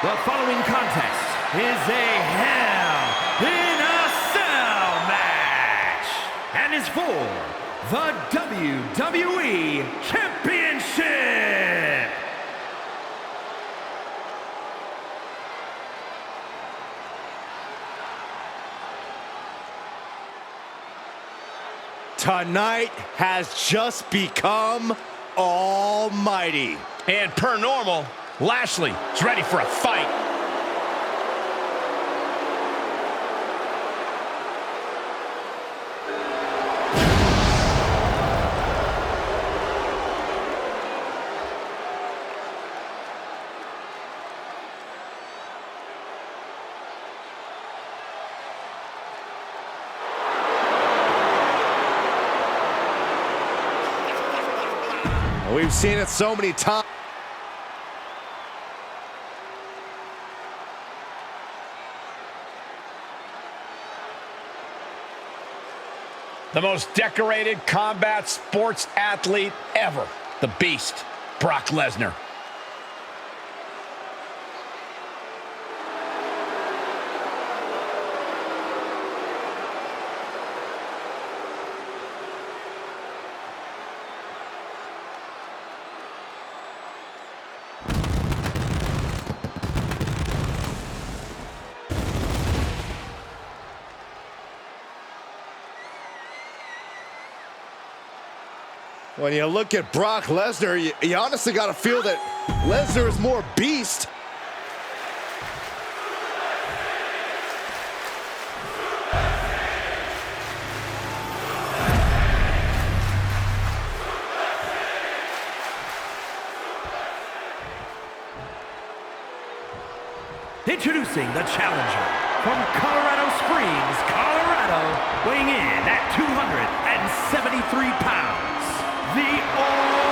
The following contest is a Hell in a Cell match and is for the WWE Championship. Tonight has just become almighty. And per normal, Lashley is ready for a fight. We've seen it so many times. The most decorated combat sports athlete ever, the Beast, Brock Lesnar. When you look at Brock Lesnar, you honestly got to feel that Lesnar is more beast. Introducing the challenger from Colorado Springs, Colorado, weighing in at 273 pounds, the almighty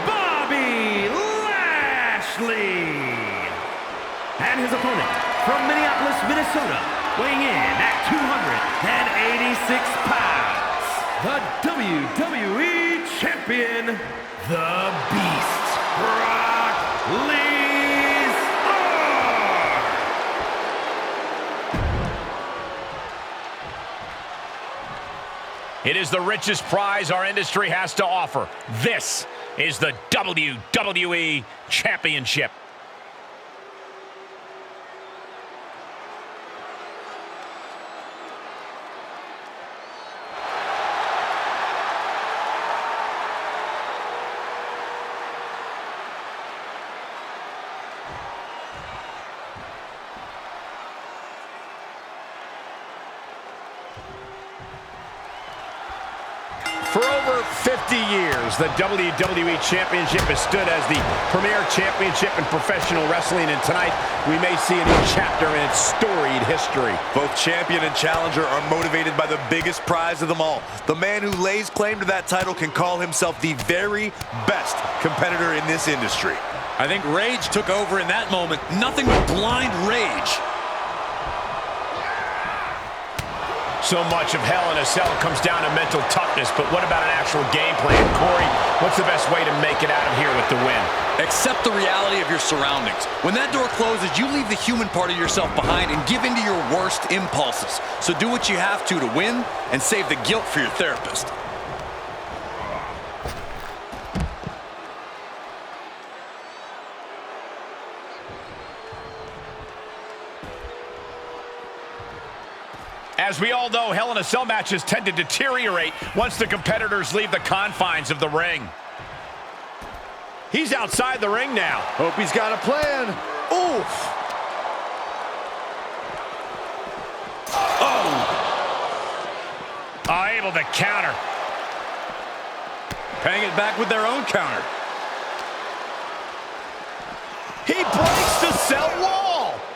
Bobby Lashley. And his opponent from Minneapolis, Minnesota, weighing in at 286 pounds, the WWE Champion, the Beast, Brock Lesnar. It is the richest prize our industry has to offer. This is the WWE Championship. For over 50 years, the WWE Championship has stood as the premier championship in professional wrestling, and tonight we may see a new chapter in its storied history. Both champion and challenger are motivated by the biggest prize of them all. The man who lays claim to that title can call himself the very best competitor in this industry. I think rage took over in that moment. Nothing but blind rage. So much of Hell in a Cell comes down to mental toughness, but what about an actual game plan? Corey, what's the best way to make it out of here with the win? Accept the reality of your surroundings. When that door closes, you leave the human part of yourself behind and give in to your worst impulses. So do what you have to win and save the guilt for your therapist. As we all know, Hell in a Cell matches tend to deteriorate once the competitors leave the confines of the ring. He's outside the ring now. Hope he's got a plan. Oof. Able to counter. Paying it back with their own counter. He breaks the cell wall.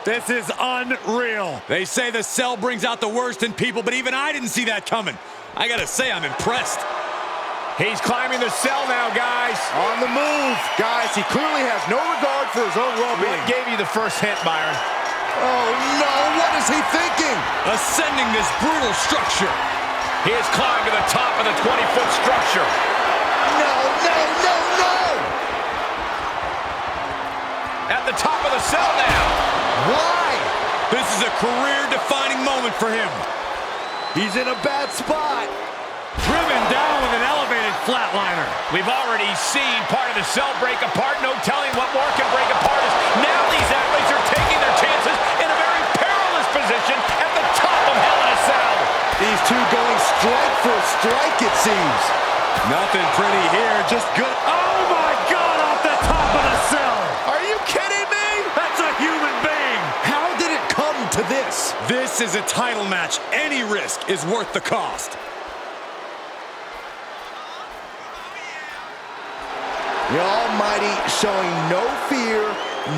This is unreal. They say the cell brings out the worst in people, but even I didn't see that coming. I gotta say, I'm impressed. He's climbing the cell now, guys. On the move. Guys, he clearly has no regard for his own well-being. What gave you the first hint, Byron? Oh, no. What is he thinking? Ascending this brutal structure. He has climbed to the top of the 20-foot structure. No, no, no, no! at the top of the cell now. Why? This is a career-defining moment for him. He's in a bad spot. Driven down with an elevated flatliner. We've already seen part of the cell break apart. No telling what more can break apart. Now these athletes are taking their chances in a very perilous position at the top of Hell in a Cell. These two going strike for strike, it seems. Nothing pretty here, just good. Oh my God, off the top of the cell. Are you kidding me? That's a human being. How did it come to this? This is a title match. Any risk is worth the cost. The Almighty showing no fear,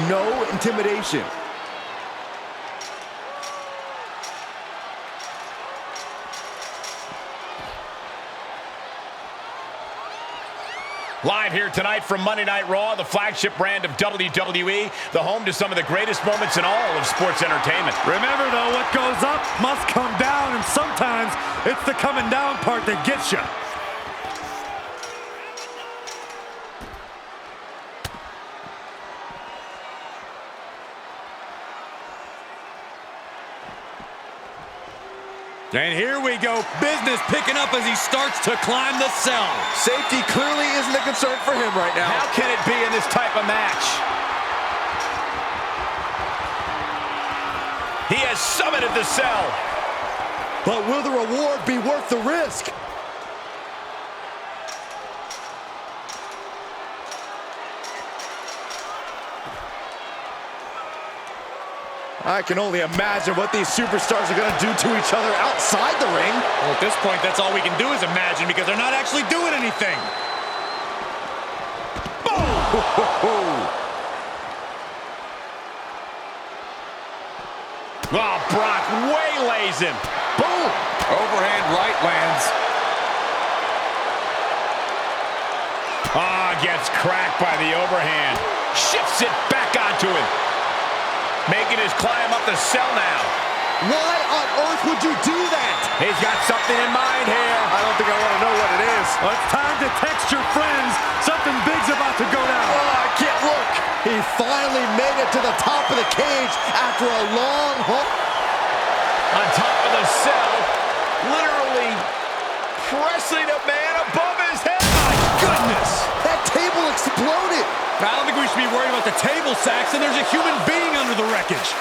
no intimidation. Live here tonight from Monday Night Raw, the flagship brand of WWE, the home to some of the greatest moments in all of sports entertainment. Remember, though, what goes up must come down, and sometimes it's the coming down part that gets you. And here we go. Business picking up as he starts to climb the cell. Safety clearly isn't a concern for him right now. How can it be in this type of match? He has summited the cell. But will the reward be worth the risk? I can only imagine what these superstars are going to do to each other outside the ring. Well, at this point, that's all we can do is imagine because they're not actually doing anything. Boom! Oh, Brock waylays him. Boom! Overhand right lands. Ah, gets cracked by the overhand. Shifts it back onto him. Making his climb up the cell now. Why on earth would you do that? He's got something in mind here. I don't think I want to know what it is. Well, it's time to text your friends. Something big's about to go down. Oh, I can't look. He finally made it to the top of the cage after a long haul. On top of the cell, literally pressing a man above his head. My goodness! That table exploded. I don't think we should be worried about the table sacks, and there's a human being under the wreckage.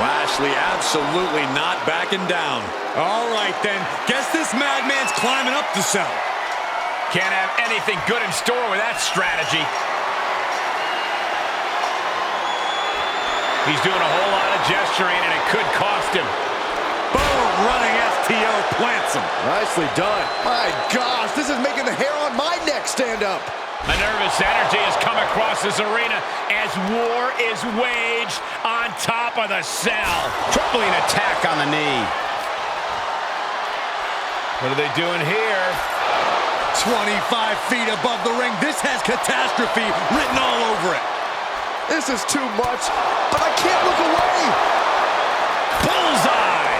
Lashley absolutely not backing down. All right, then. Guess this madman's climbing up the cell. Can't have anything good in store with that strategy. He's doing a whole lot of gesturing, and it could cost him. Boom, running STO plants him. Nicely done. My gosh, this is making the hair on my neck stand up. A nervous energy has come across this arena as war is waged on top of the cell. Tripling attack on the knee. What are they doing here? 25 feet above the ring. This has catastrophe written all over it. This is too much, but I can't look away. Bullseye!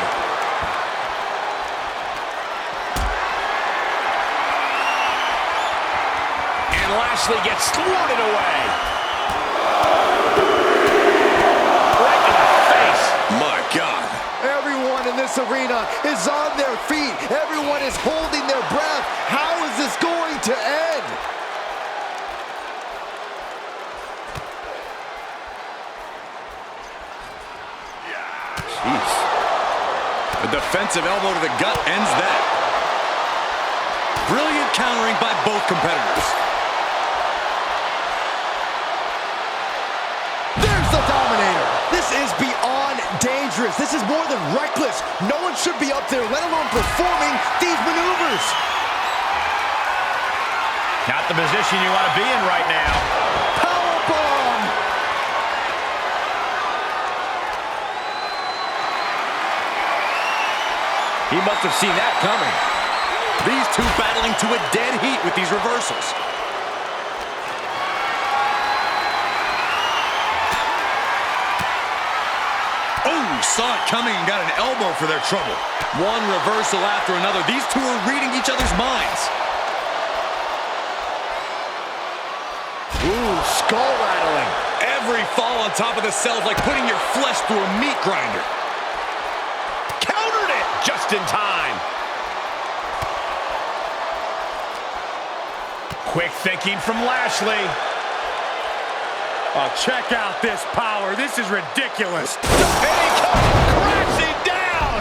And Lashley gets thwarted away. Right in the face. My God. Everyone in this arena is on their feet. Everyone is holding their breath. How is this going to end? Jeez. A defensive elbow to the gut ends that. Brilliant countering by both competitors. There's the Dominator. This is beyond dangerous. This is more than reckless. No one should be up there, let alone performing these maneuvers. Not the position you want to be in right now. Powerbomb. He must have seen that coming. These two battling to a dead heat with these reversals. saw it coming and got an elbow for their trouble. One reversal after another. These two are reading each other's minds. Ooh, skull rattling. Every fall on top of the cell is like putting your flesh through a meat grinder. Countered it just in time. Quick thinking from Lashley. Oh, check out this power. This is ridiculous. And he comes crashing down.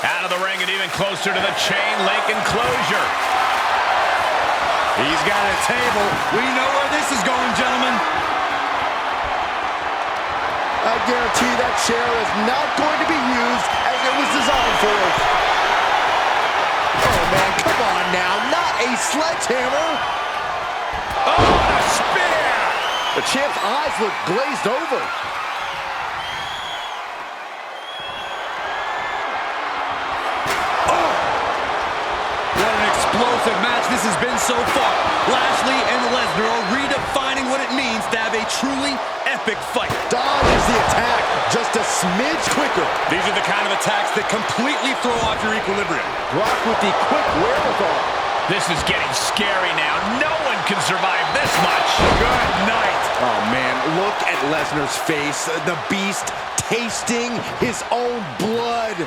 Out of the ring and even closer to the chain link enclosure. He's got a table. We know where this is going, gentlemen. I guarantee that chair is not going to be used as it was designed for. Oh, man, come on now. Not a sledgehammer. Oh, and a spear. The champ's eyes look glazed over. What an explosive match this has been so far. Lashley and Lesnar are redefining what it means to have a truly epic fight. Dodges the attack just a smidge quicker. These are the kind of attacks that completely throw off your equilibrium. Brock with the quick wherewithal. This is getting scary now. No one can survive this much. Good night. Oh, man, look at Lesnar's face. The beast tasting his own blood.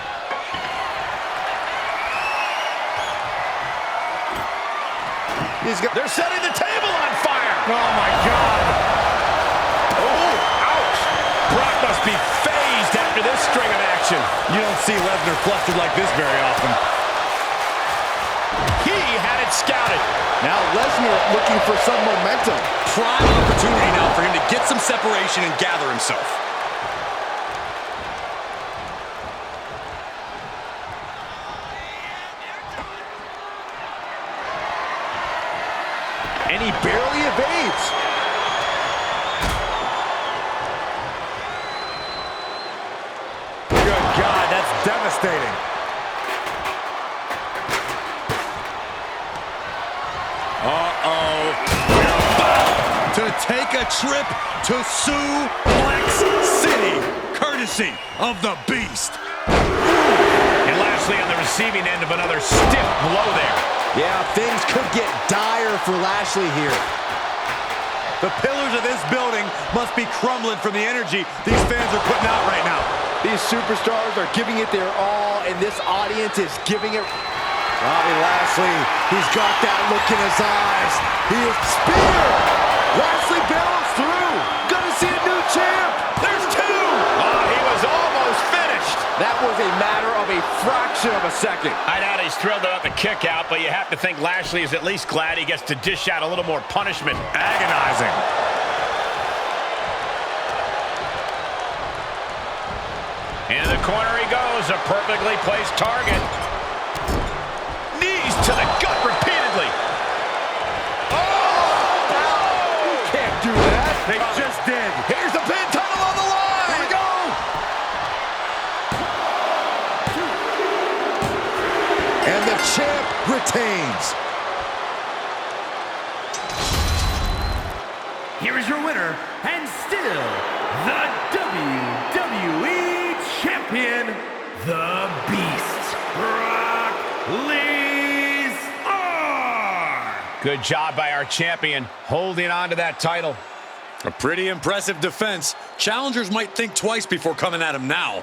They're setting the table on fire. Oh, my God. Oh, ouch. Brock must be phased after this string of action. You don't see Lesnar flustered like this very often. He had it scouted. Now Lesnar looking for some momentum. Prime opportunity now for him to get some separation and gather himself. And he barely evades. Good God, that's devastating. Uh-oh. To take a trip to Suplex City, courtesy of the Beast. And Lashley on the receiving end of another stiff blow there. Yeah, things could get dire for Lashley here. The pillars of this building must be crumbling from the energy these fans are putting out right now. These superstars are giving it their all, and this audience is giving it. Bobby Lashley, he's got that look in his eyes. He is spear. Lashley barrels through. Gonna see a new champ. There's two. Oh, he was almost finished. That was a matter of a fraction of a second. I doubt he's thrilled about the kick out, but you have to think Lashley is at least glad he gets to dish out a little more punishment. Agonizing. Into the corner he goes, a perfectly placed target. Knees to the gut repeatedly. You can't do that. They just did. Here's the pin title on the line. Here we go. And the champ retains. Here is your winner, and still the WWE Champion, the Beast, Brock Lesnar. Good job by our champion, holding on to that title. A pretty impressive defense. Challengers might think twice before coming at him now.